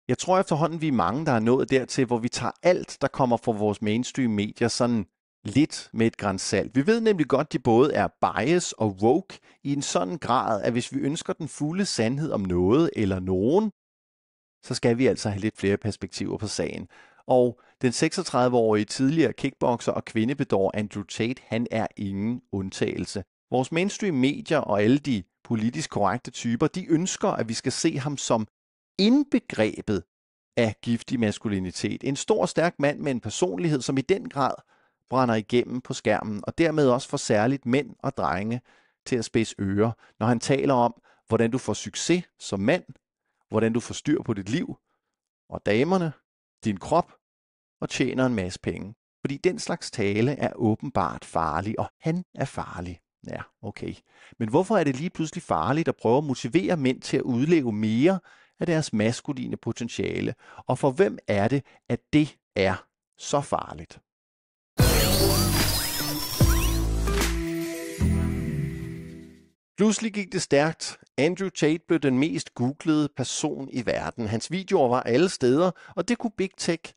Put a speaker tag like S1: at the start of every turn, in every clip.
S1: Jeg tror efterhånden, vi er mange, der er nået dertil, hvor vi tager alt, der kommer fra vores mainstream-medier, sådan lidt med et gran salt. Vi ved nemlig godt, at de både er bias og woke i en sådan grad, at hvis vi ønsker den fulde sandhed om noget eller nogen, så skal vi altså have lidt flere perspektiver på sagen. Og den 36-årige tidligere kickboxer og kvindebedår Andrew Tate, han er ingen undtagelse. Vores mainstream-medier og alle de politisk korrekte typer, de ønsker, at vi skal se ham som indbegrebet af giftig maskulinitet. En stor, stærk mand med en personlighed, som i den grad brænder igennem på skærmen, og dermed også får særligt mænd og drenge til at spidse ører, når han taler om, hvordan du får succes som mand, hvordan du får styr på dit liv, og damerne, din krop, og tjener en masse penge. Fordi den slags tale er åbenbart farlig, og han er farlig. Ja, okay. Men hvorfor er det lige pludselig farligt at prøve at motivere mænd til at udleve mere af deres maskuline potentiale? Og for hvem er det, at det er så farligt? Pludselig gik det stærkt. Andrew Tate blev den mest googlede person i verden. Hans videoer var alle steder, og det kunne Big Tech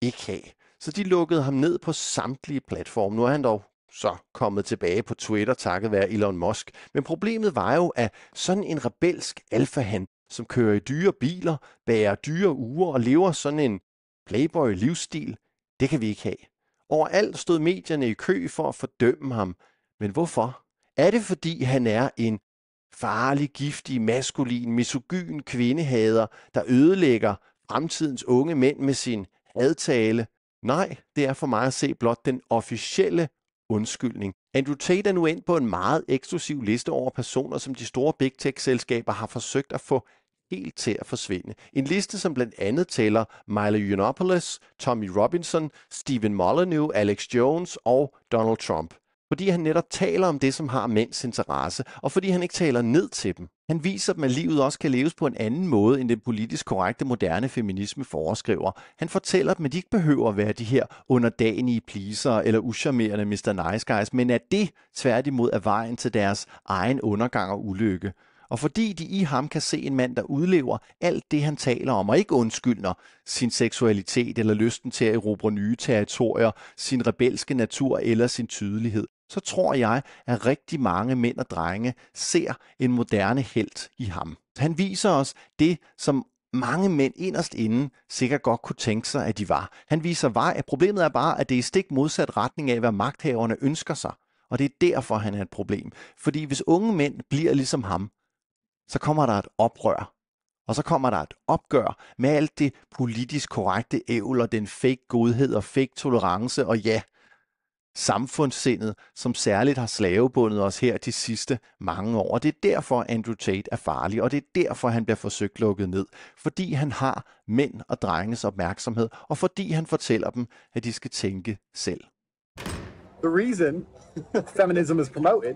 S1: ikke have. Så de lukkede ham ned på samtlige platforme. Nu er han dog så kommet tilbage på Twitter takket være Elon Musk. Men problemet var jo, at sådan en rebelsk alfahan, som kører i dyre biler, bærer dyre ure og lever sådan en playboy-livsstil, det kan vi ikke have. Overalt stod medierne i kø for at fordømme ham. Men hvorfor? Er det fordi han er en farlig, giftig, maskulin, misogyn kvindehader, der ødelægger fremtidens unge mænd med sin hadtale? Nej, det er for mig at se blot den officielle undskyldning. Andrew Tate er nu ind på en meget eksklusiv liste over personer, som de store big tech-selskaber har forsøgt at få helt til at forsvinde. En liste, som blandt andet tæller Milo Yiannopoulos, Tommy Robinson, Stephen Molyneux, Alex Jones og Donald Trump. Fordi han netop taler om det, som har mænds interesse, og fordi han ikke taler ned til dem. Han viser dem, at livet også kan leves på en anden måde, end den politisk korrekte moderne feminisme foreskriver. Han fortæller dem, at de ikke behøver at være de her underdanige pleaser eller uscharmerende Mr. Nice Guys, men at det tværtimod er vejen til deres egen undergang og ulykke. Og fordi de i ham kan se en mand, der udlever alt det, han taler om, og ikke undskylder sin seksualitet eller lysten til at erobre nye territorier, sin rebelske natur eller sin tydelighed, så tror jeg, at rigtig mange mænd og drenge ser en moderne helt i ham. Han viser os det, som mange mænd inderst inde sikkert godt kunne tænke sig, at de var. Han viser vej. Problemet er bare, at det er i stik modsat retning af, hvad magthaverne ønsker sig. Og det er derfor, han er et problem. Fordi hvis unge mænd bliver ligesom ham, så kommer der et oprør. Og så kommer der et opgør med alt det politisk korrekte ævl og den fake godhed og fake tolerance og ja, samfundssindet, som særligt har slavebundet os her de sidste mange år. Og det er derfor, Andrew Tate er farlig, og det er derfor, han bliver forsøgt lukket ned. Fordi han har mænd og drenges opmærksomhed, og fordi han fortæller dem, at de skal tænke selv.
S2: The reason feminism is promoted,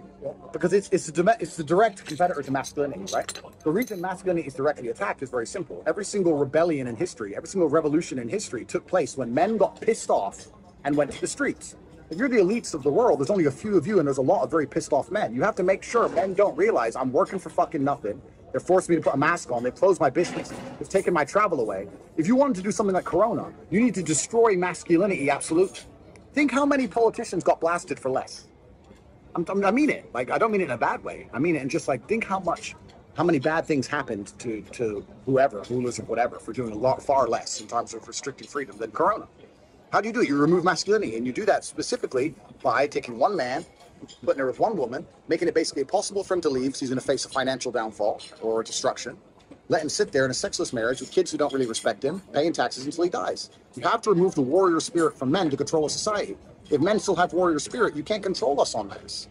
S2: because it's the direct competitor to masculinity, right? The reason masculinity is directly attacked is very simple. Every single rebellion in history, every single revolution in history took place when men got pissed off and went to the streets. If you're the elites of the world, there's only a few of you and there's a lot of very pissed off men. You have to make sure men don't realize I'm working for fucking nothing. They're forcing me to put a mask on. They've closed my business. They've taken my travel away. If you wanted to do something like Corona, you need to destroy masculinity, absolute. Think how many politicians got blasted for less. I mean it. Like, I don't mean it in a bad way. I mean it in just like, think how many bad things happened to whoever, rulers or whatever, for doing a lot far less in terms of restricting freedom than Corona. How do? You remove masculinity, and you do that specifically by taking one man, putting her with one woman, making it basically impossible for him to leave because he's going to face a financial downfall or destruction. Let him sit there in a sexless marriage with kids who don't really respect him, paying taxes until he dies. You have to remove the warrior spirit from men to control a society. If men still have warrior spirit, you can't control us on this.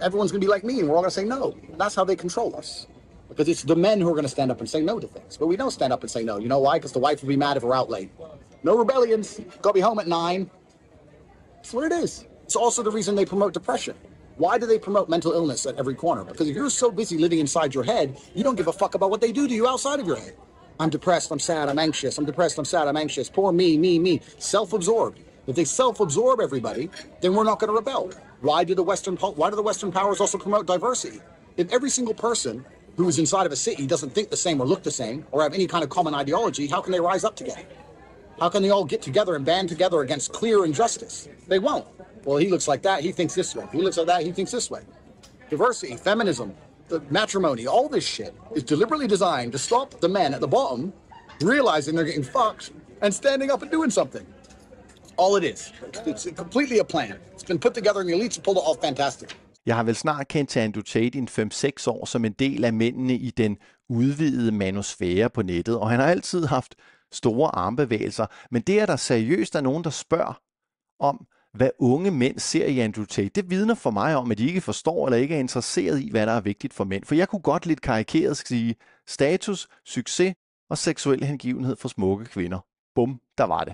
S2: Everyone's going to be like me, and we're all going to say no. That's how they control us. Because it's the men who are going to stand up and say no to things. But we don't stand up and say no. You know why? Because the wife will be mad if we're out late. No rebellions. Got to be home at 9. That's what it is. It's also the reason they promote depression. Why do they promote mental illness at every corner? Because if you're so busy living inside your head, you don't give a fuck about what they do to you outside of your head. I'm depressed, I'm sad, I'm anxious. I'm depressed, I'm sad, I'm anxious. Poor me. Self-absorbed. If they self-absorb everybody, then we're not going to rebel. Why do the Western powers also promote diversity? If every single person who's inside of a city doesn't think the same or look the same or have any kind of common ideology, how can they rise up together? How can they all get together and band together against clear injustice? They won't. Well, he looks like that, he thinks this way. He looks like that, he thinks this way. Diversity, feminism, the matrimony, all this shit is deliberately designed to stop the men at the bottom realizing they're getting fucked and standing up and doing something. All it is. It's completely a plan. It's been put together and the elites pulled it off fantastic.
S1: Jeg har vel snart kendt til Andrew Tate i en 5-6 år som en del af mændene i den udvidede manosfære på nettet, og han har altid haft store armbevægelser, men det er der seriøst er nogen, der spørger om, hvad unge mænd ser i Andrew Tate. Det vidner for mig om, at de ikke forstår eller ikke er interesseret i, hvad der er vigtigt for mænd. For jeg kunne godt lidt karikeret sige status, succes og seksuel hengivenhed for smukke kvinder. Bum, der var det.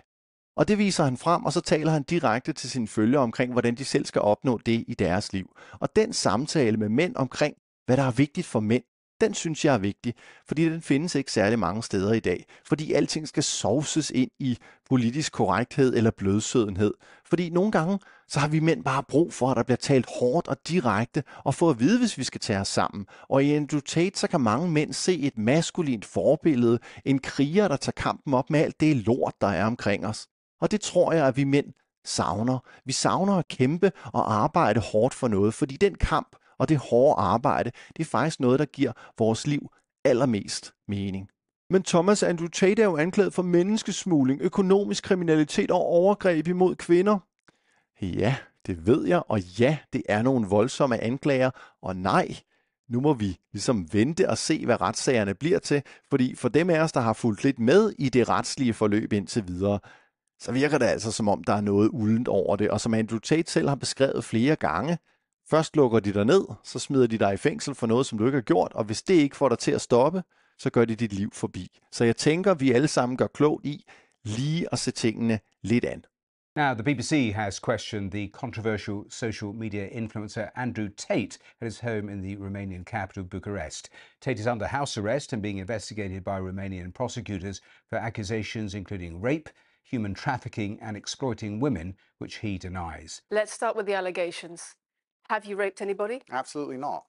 S1: Og det viser han frem, og så taler han direkte til sine følgere omkring, hvordan de selv skal opnå det i deres liv. Og den samtale med mænd omkring, hvad der er vigtigt for mænd, den synes jeg er vigtig, fordi den findes ikke særlig mange steder i dag. Fordi alting skal sovses ind i politisk korrekthed eller blødsødenhed. Fordi nogle gange, så har vi mænd bare brug for, at der bliver talt hårdt og direkte, og få at vide, hvis vi skal tage os sammen. Og i Andrew Tate, så kan mange mænd se et maskulint forbillede, en kriger, der tager kampen op med alt det lort, der er omkring os. Og det tror jeg, at vi mænd savner. Vi savner at kæmpe og arbejde hårdt for noget, fordi den kamp og det hårde arbejde, det er faktisk noget, der giver vores liv allermest mening. Men Thomas, Andrew Tate er jo anklaget for menneskesmugling, økonomisk kriminalitet og overgreb imod kvinder. Ja, det ved jeg, og ja, det er nogle voldsomme anklager, og nej, nu må vi ligesom vente og se, hvad retssagerne bliver til, fordi for dem af os, der har fulgt lidt med i det retslige forløb indtil videre, så virker det altså som om, der er noget uldent over det, og som Andrew Tate selv har beskrevet flere gange. Først lukker de dig ned, så smider de dig i fængsel for noget, som du ikke har gjort, og hvis det ikke får dig til at stoppe, så gør de dit liv forbi. Så jeg tænker, vi alle sammen gør klogt i lige at se tingene lidt an.
S3: Now, the BBC has questioned the controversial social media influencer Andrew Tate at his home in the Romanian capital, Bucharest. Tate is under house arrest and being investigated by Romanian prosecutors for accusations including rape, human trafficking and exploiting women, which he denies.
S4: Let's start with the allegations. Have you raped anybody?
S5: Absolutely not.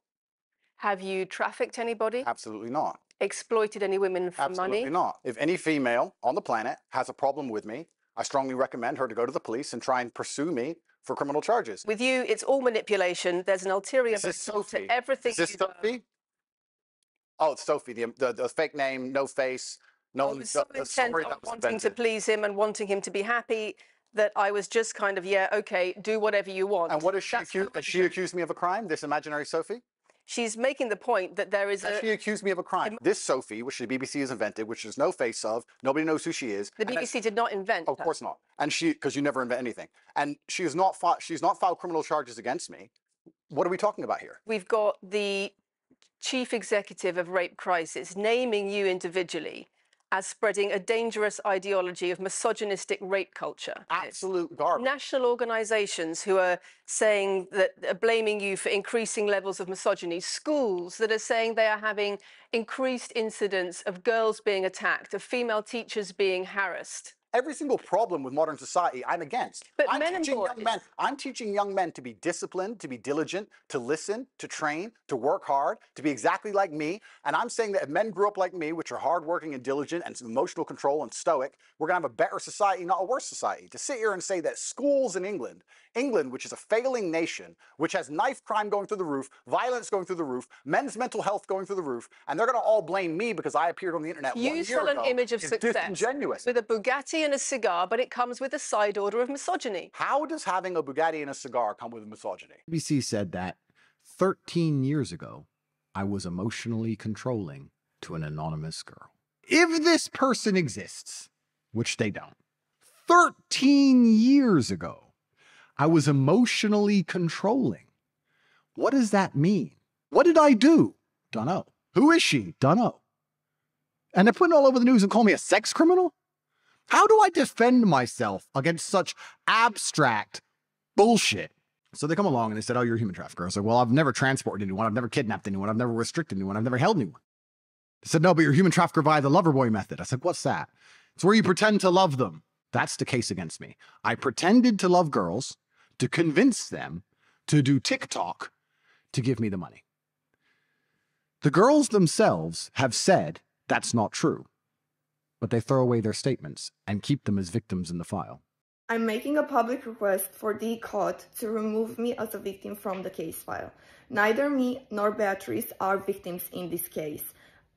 S4: Have you trafficked anybody?
S5: Absolutely not.
S4: Exploited any women for money?
S5: Absolutely not. If any female on the planet has a problem with me, I strongly recommend her to go to the police and try and pursue me for criminal charges.
S4: With you, it's all manipulation. There's an ulterior motive to everything
S5: Is this
S4: you do.
S5: Sophie? Oh, it's Sophie, the fake name, no face. No,
S4: I was so intent on wanting to please him and wanting him to be happy that I was just kind of, yeah, okay, do whatever you want.
S5: And what is she accused? She accused me of a crime, this imaginary Sophie?
S4: She's making the point that there is
S5: She accused me of a crime. This Sophie, which the BBC has invented, which there's no face of, nobody knows who she is.
S4: The BBC did not invent
S5: Of course not. And because you never invent anything. And she's not filed criminal charges against me. What are we talking about here?
S4: We've got the chief executive of Rape Crisis naming you individually as spreading a dangerous ideology of misogynistic rape culture.
S5: Absolute garbage.
S4: National organizations who are saying that are blaming you for increasing levels of misogyny. Schools that are saying they are having increased incidents of girls being attacked, of female teachers being harassed.
S5: Every single problem with modern society, I'm against.
S4: But
S5: I'm teaching young men to be disciplined, to be diligent, to listen, to train, to work hard, to be exactly like me. And I'm saying that if men grew up like me, which are hardworking and diligent and emotional control and stoic, we're going to have a better society, not a worse society. To sit here and say that schools in England, which is a failing nation, which has knife crime going through the roof, violence going through the roof, men's mental health going through the roof, and they're going to all blame me because I appeared on the internet 1 year ago.
S4: You sell an image of success
S5: disingenuous.
S4: with a Bugatti and a cigar, but it comes with a side order of misogyny.
S5: How does having a Bugatti and a cigar come with misogyny?
S6: BBC said that 13 years ago, I was emotionally controlling to an anonymous girl. If this person exists, which they don't, 13 years ago, I was emotionally controlling. What does that mean? What did I do? Dunno. Who is she? Dunno. And they're putting it all over the news and calling me a sex criminal? How do I defend myself against such abstract bullshit? So they come along and they said, oh, you're a human trafficker. I was like, well, I've never transported anyone. I've never kidnapped anyone. I've never restricted anyone. I've never held anyone. They said, no, but you're a human trafficker via the lover boy method. I said, what's that? It's where you pretend to love them. That's the case against me. I pretended to love girls to convince them to do TikTok to give me the money. The girls themselves have said that's not true, but they throw away their statements and keep them as victims in the file.
S7: I'm making a public request for the court to remove me as a victim from the case file. Neither me nor Beatrice are victims in this case.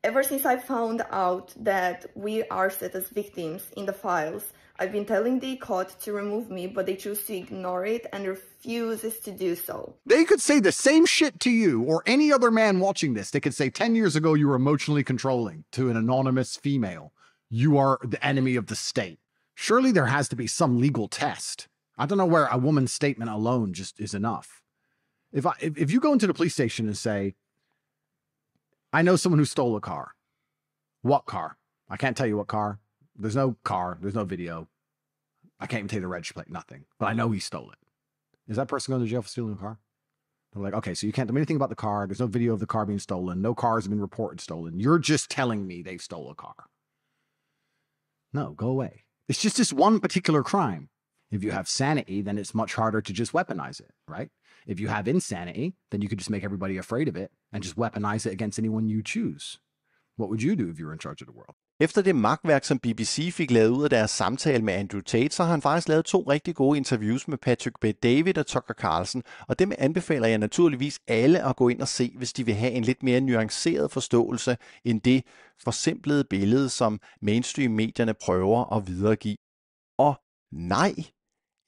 S7: Ever since I found out that we are set as victims in the files, I've been telling the court to remove me, but they choose to ignore it and refuses to do so.
S6: They could say the same shit to you or any other man watching this. They could say 10 years ago you were emotionally controlling to an anonymous female. You are the enemy of the state. Surely there has to be some legal test. I don't know where a woman's statement alone just is enough. If you go into the police station and say, I know someone who stole a car. What car? I can't tell you what car. There's no car. There's no video. I can't even tell you the registration plate. Nothing. But I know he stole it. Is that person going to jail for stealing a car? They're like, okay, so you can't do anything about the car. There's no video of the car being stolen. No cars have been reported stolen. You're just telling me they stole a car. No, go away. It's just this one particular crime. If you have sanity, then it's much harder to just weaponize it, right? If you have insanity, then you could just make everybody afraid of it and just weaponize it against anyone you choose. What would you do if you were in charge of the world?
S1: Efter det magtværk, som BBC fik lavet ud af deres samtale med Andrew Tate, så har han faktisk lavet 2 rigtig gode interviews med Patrick Bet-David og Tucker Carlson, og dem anbefaler jeg naturligvis alle at gå ind og se, hvis de vil have en lidt mere nuanceret forståelse end det forsimplede billede, som mainstream-medierne prøver at videregive. Og nej,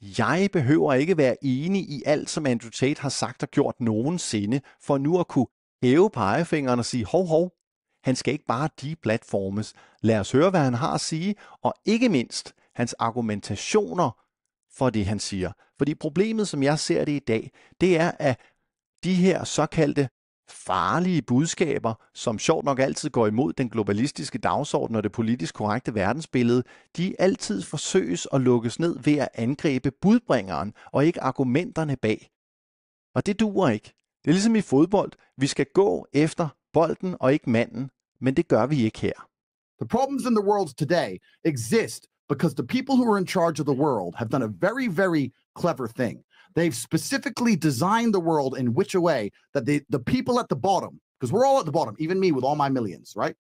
S1: jeg behøver ikke være enig i alt, som Andrew Tate har sagt og gjort nogensinde, for nu at kunne hæve pegefingeren og sige, hov, han skal ikke bare deplatformes. Lad os høre, hvad han har at sige, og ikke mindst hans argumentationer for det, han siger. Fordi problemet, som jeg ser det i dag, det er, at de her såkaldte farlige budskaber, som sjovt nok altid går imod den globalistiske dagsorden og det politisk korrekte verdensbillede, de altid forsøges at lukkes ned ved at angribe budbringeren og ikke argumenterne bag. Og det duer ikke. Det er ligesom i fodbold. Vi skal gå efter bolden og ikke manden, men det gør vi ikke her.
S2: The problems in the world today exist because the people who are in charge of the world have done a very, very clever thing. They've specifically designed the world in which a way that the people at the bottom, because we're all at the bottom, even me with all my millions, right?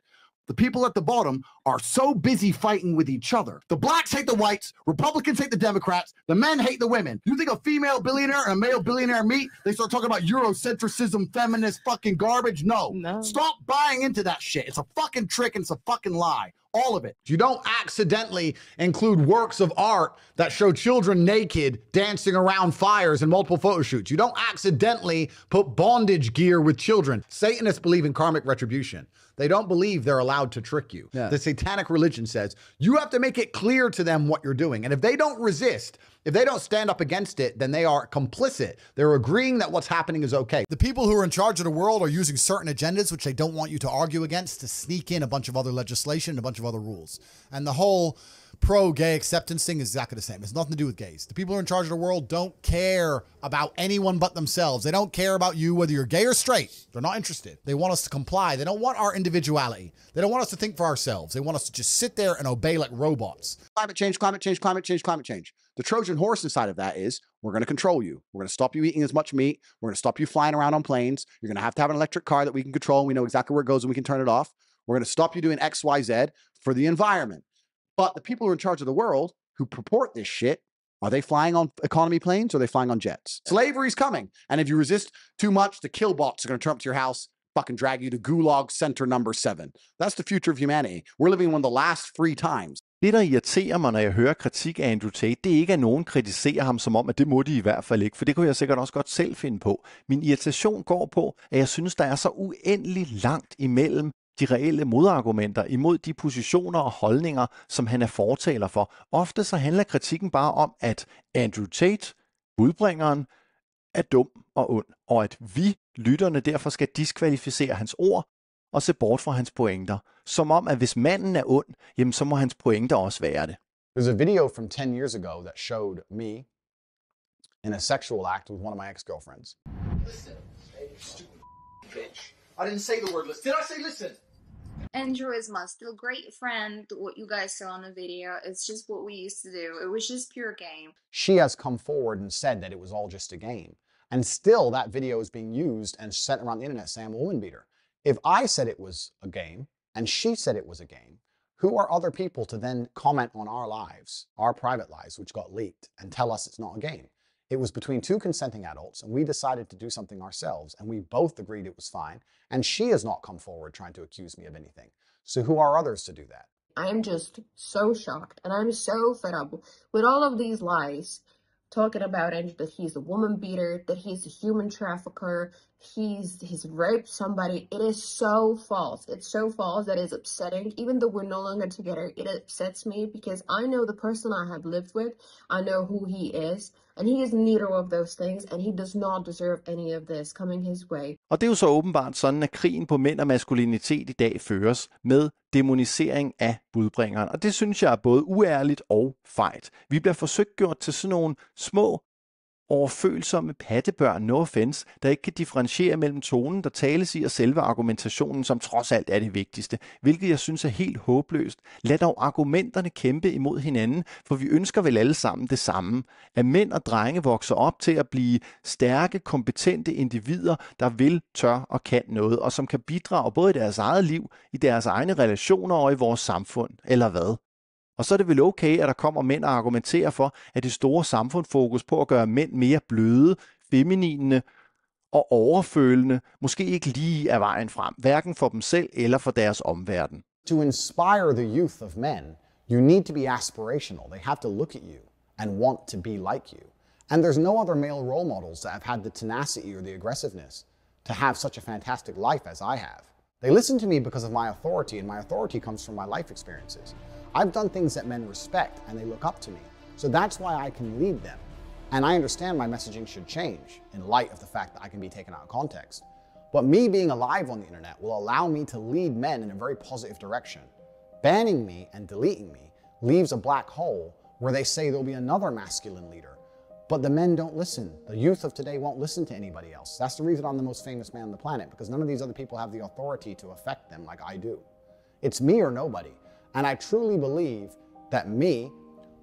S2: The people at the bottom are so busy fighting with each other. The blacks hate the whites, Republicans hate the Democrats, the men hate the women. You think a female billionaire and a male billionaire meet? They start talking about Eurocentrism, feminist fucking garbage? No. Stop buying into that shit. It's a fucking trick and it's a fucking lie. All of it.
S6: You don't accidentally include works of art that show children naked dancing around fires in multiple photo shoots. You don't accidentally put bondage gear with children. Satanists believe in karmic retribution. They don't believe they're allowed to trick you. Yeah. The satanic religion says you have to make it clear to them what you're doing. And if they don't resist, if they don't stand up against it, then they are complicit. They're agreeing that what's happening is okay.
S5: The people who are in charge of the world are using certain agendas which they don't want you to argue against to sneak in a bunch of other legislation and a bunch of other rules. And the whole pro-gay acceptance thing is exactly the same. It's nothing to do with gays. The people who are in charge of the world don't care about anyone but themselves. They don't care about you, whether you're gay or straight. They're not interested. They want us to comply. They don't want our individuality. They don't want us to think for ourselves. They want us to just sit there and obey like robots.
S6: Climate change, climate change, climate change, climate change. The Trojan horse inside of that is we're going to control you. We're going to stop you eating as much meat. We're going to stop you flying around on planes. You're going to have an electric car that we can control and we know exactly where it goes and we can turn it off. We're going to stop you doing X, Y, Z for the environment. But the people who are in charge of the world who purport this shit, are they flying on economy planes or are they flying on jets? Slavery's coming. And if you resist too much, the kill bots are going to turn up to your house, fucking drag you to Gulag Center number 7. That's the future of humanity. We're living in one of the last free times.
S1: Det, der irriterer mig, når jeg hører kritik af Andrew Tate, det er ikke, at nogen kritiserer ham som om, at det må de i hvert fald ikke, for det kunne jeg sikkert også godt selv finde på. Min irritation går på, at jeg synes, der er så uendeligt langt imellem de reelle modargumenter imod de positioner og holdninger, som han er fortaler for. Ofte så handler kritikken bare om, at Andrew Tate, budbringeren, er dum og ond, og at vi, lytterne, derfor skal diskvalificere hans ord og se bort fra hans pointer. Som om, at hvis manden er ond, jamen så må hans pointer også være det.
S5: There's a video from 10 years ago that showed me in a sexual act with one of my ex-girlfriends.
S2: Listen, hey, you stupid bitch. I didn't say the word listen. Did I say listen?
S8: Andrew is my still great friend. What you guys saw in the video, it's just what we used to do. It was just pure game.
S5: She has come forward and said that it was all just a game. And still that video is being used and sent around the internet saying I'm a woman beater. If I said it was a game, and she said it was a game, who are other people to then comment on our lives, our private lives, which got leaked, and tell us it's not a game? It was between two consenting adults, and we decided to do something ourselves, and we both agreed it was fine, and she has not come forward trying to accuse me of anything. So who are others to do that?
S9: I'm just so shocked, and I'm so fed up with all of these lies talking about Andrew, that he's a woman beater, that he's a human trafficker, he's raped somebody. It is so false. It's so false that it's upsetting. Even though we're no longer together, it upsets me because I know the person I have lived with. I know who he is, and he is neither of those things, and he does not deserve any of this coming his way.
S1: Og det er jo så åbenbart sådan, at krigen på mænd og maskulinitet i dag føres med dæmonisering af budbringeren. Og det synes jeg er både uærligt og fejt. Vi bliver forsøgt gjort til sådan nogle små, overfølsomme pattebørn, no offense, der ikke kan differentiere mellem tonen, der tales i, og selve argumentationen, som trods alt er det vigtigste, hvilket jeg synes er helt håbløst. Lad dog argumenterne kæmpe imod hinanden, for vi ønsker vel alle sammen det samme. At mænd og drenge vokser op til at blive stærke, kompetente individer, der vil, tør og kan noget, og som kan bidrage både i deres eget liv, i deres egne relationer og i vores samfund, eller hvad? Og så er det vel okay, at der kommer mænd og argumenterer for, at det store samfundsfokus på at gøre mænd mere bløde, feminine og overfølende måske ikke lige er vejen frem, hverken for dem selv eller for deres omverden.
S5: To inspire the youth of men, you need to be aspirational. They have to look at you and want to be like you. And there's no other male role models that have had the tenacity or the aggressiveness to have such a fantastic life as I have. They listen to me because of my authority, and my authority comes from my life experiences. I've done things that men respect, and they look up to me. So that's why I can lead them. And I understand my messaging should change in light of the fact that I can be taken out of context. But me being alive on the internet will allow me to lead men in a very positive direction. Banning me and deleting me leaves a black hole where they say there'll be another masculine leader. But the men don't listen. The youth of today won't listen to anybody else. That's the reason I'm the most famous man on the planet, because none of these other people have the authority to affect them like I do. It's me or nobody. And I truly believe that me,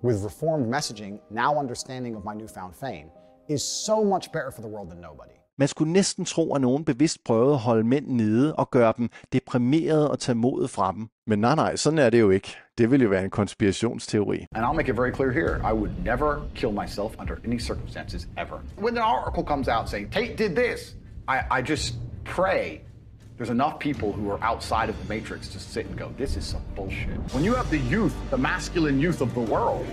S5: with reformed messaging, now understanding of my newfound fame, is so much better for the world than nobody.
S1: Man skulle næsten tro, at nogen bevidst prøvede at holde mænd nede og gøre dem deprimerede og tage modet fra dem. Men nej, sådan er det jo ikke. Det vil jo være en konspirationsteori.
S2: And I'll make it very clear here, I would never kill myself under any circumstances ever. When an article comes out saying, Tate did this, I just pray there's enough people who are outside of the matrix to sit and go, this is some bullshit. When you have the youth, the masculine youth of the world,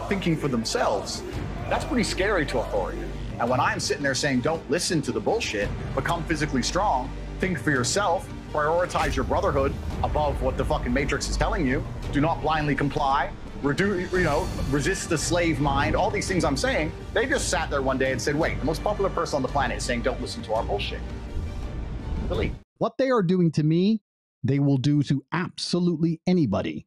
S2: thinking for themselves, that's pretty scary to authority. And when I'm sitting there saying, don't listen to the bullshit, become physically strong, think for yourself, prioritize your brotherhood above what the fucking matrix is telling you, do not blindly comply, resist the slave mind, all these things I'm saying, they just sat there one day and said, wait, the most popular person on the planet is saying, don't listen to our bullshit. Really?
S6: What they are doing to me, they will do to absolutely anybody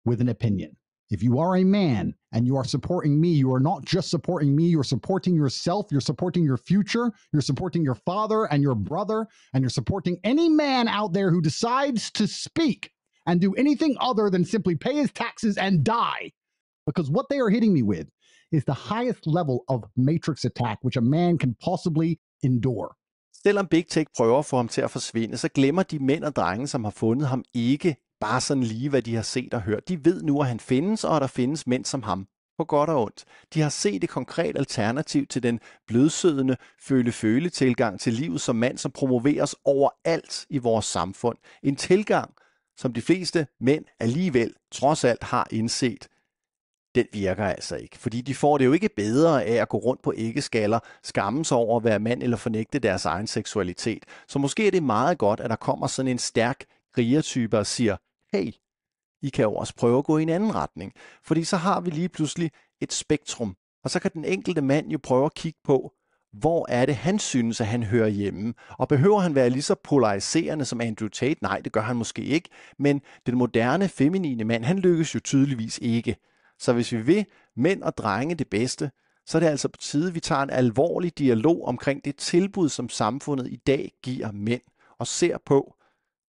S6: with an opinion. If you are a man and you are supporting me, you are not just supporting me, you're supporting yourself, you're supporting your future, you're supporting your father and your brother, and you're supporting any man out there who decides to speak and do anything other than simply pay his taxes and die. Because what they are hitting me with is the highest level of matrix attack which a man can possibly endure.
S1: Selvom Big Tech prøver at få ham til at forsvinde, så glemmer de mænd og drenge, som har fundet ham, ikke bare sådan lige, hvad de har set og hørt. De ved nu, at han findes, og at der findes mænd som ham. På godt og ondt. De har set et konkret alternativ til den blødsødende føle-tilgang til livet som mand, som promoveres overalt i vores samfund. En tilgang, som de fleste mænd alligevel trods alt har indset, den virker altså ikke. Fordi de får det jo ikke bedre af at gå rundt på æggeskaller, skamme sig over at være mand eller fornægte deres egen seksualitet. Så måske er det meget godt, at der kommer sådan en stærk krigertype og siger, hey, I kan jo også prøve at gå i en anden retning. Fordi så har vi lige pludselig et spektrum. Og så kan den enkelte mand jo prøve at kigge på, hvor er det, han synes, at han hører hjemme. Og behøver han være lige så polariserende som Andrew Tate? Nej, det gør han måske ikke. Men den moderne, feminine mand, han lykkes jo tydeligvis ikke. Så hvis vi vil mænd og drenge det bedste, så er det altså på tide, at vi tager en alvorlig dialog omkring det tilbud, som samfundet i dag giver mænd, og ser på,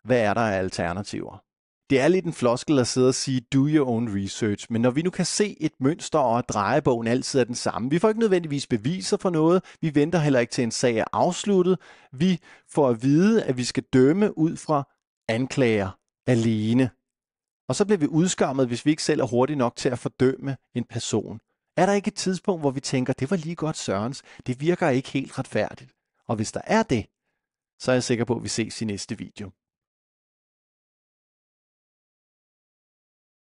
S1: hvad er der af alternativer. Det er lidt en floskel at sidde og sige, do your own research, men når vi nu kan se et mønster, og at drejebogen altid er den samme, vi får ikke nødvendigvis beviser for noget, vi venter heller ikke til en sag er afsluttet, vi får at vide, at vi skal dømme ud fra anklager alene. Og så bliver vi udskammet, hvis vi ikke selv er hurtige nok til at fordømme en person. Er der ikke et tidspunkt, hvor vi tænker, det var lige godt Sørens, det virker ikke helt retfærdigt? Og hvis der er det, så er jeg sikker på, at vi ses i næste video.